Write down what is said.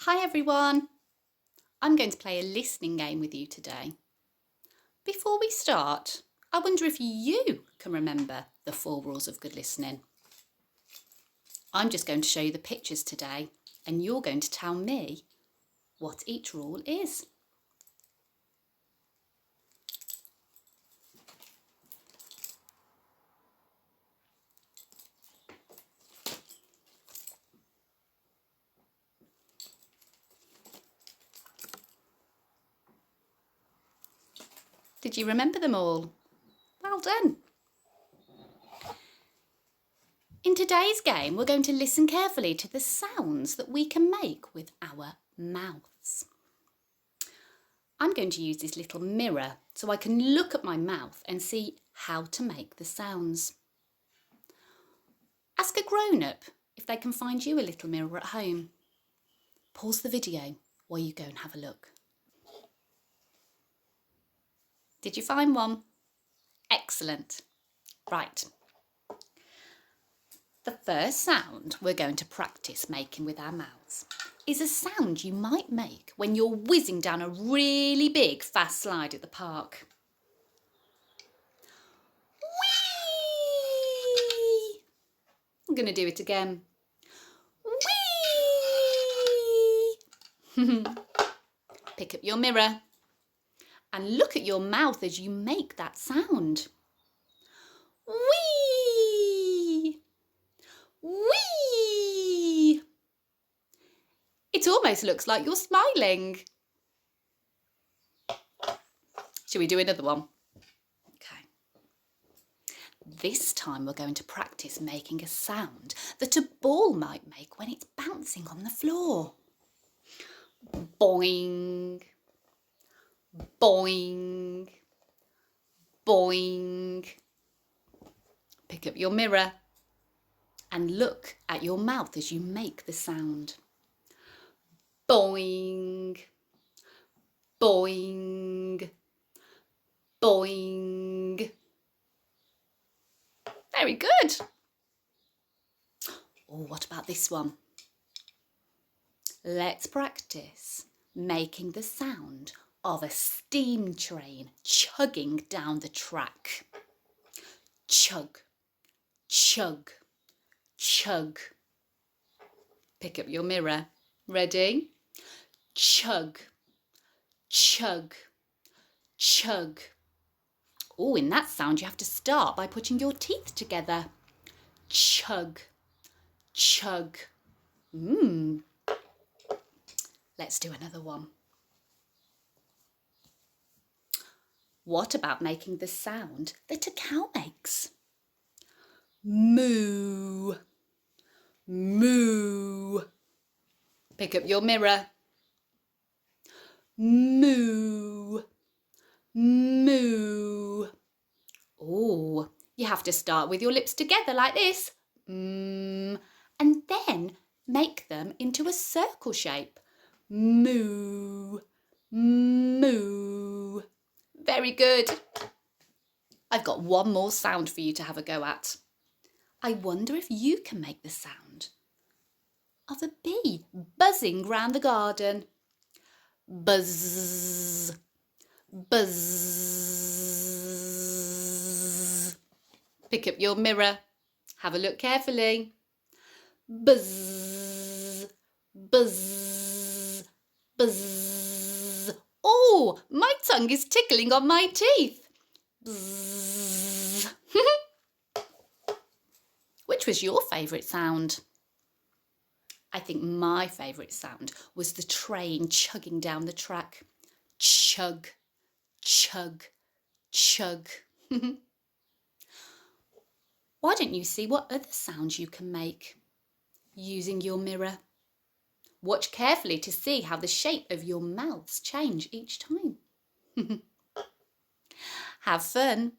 Hi everyone, I'm going to play a listening game with you today. Before we start, I wonder if you can remember the 4 rules of good listening. I'm just going to show you the pictures today and you're going to tell me what each rule is. Did you remember them all? Well done. In today's game, we're going to listen carefully to the sounds that we can make with our mouths. I'm going to use this little mirror so I can look at my mouth and see how to make the sounds. Ask a grown-up if they can find you a little mirror at home. Pause the video while you go and have a look. Did you find one? Excellent. Right. The first sound we're going to practice making with our mouths is a sound you might make when you're whizzing down a really big fast slide at the park. Whee! I'm going to do it again. Whee! Pick up your mirror and look at your mouth as you make that sound. Whee! Whee! It almost looks like you're smiling. Shall we do another one? Okay. This time we're going to practice making a sound that a ball might make when it's bouncing on the floor. Boing, boing, boing. Pick up your mirror and look at your mouth as you make the sound. Boing, boing, boing. Very good. Oh, what about this one? Let's practice making the sound of a steam train chugging down the track. Chug, chug, chug. Pick up your mirror. Ready? Chug, chug, chug. Oh, in that sound you have to start by putting your teeth together. Chug, chug. Let's do another one. What about making the sound that a cow makes? Moo, moo. Pick up your mirror. Moo, moo. Oh, you have to start with your lips together like this. And then make them into a circle shape. Moo, moo. Very good. I've got one more sound for you to have a go at. I wonder if you can make the sound of a bee buzzing round the garden. Buzz, buzz. Pick up your mirror. Have a look carefully. Buzz, buzz, buzz. Oh, my tongue is tickling on my teeth. Buzz. Which was your favourite sound? I think my favourite sound was the train chugging down the track. Chug, chug, chug. Why don't you see what other sounds you can make using your mirror? Watch carefully to see how the shape of your mouths change each time. Have fun.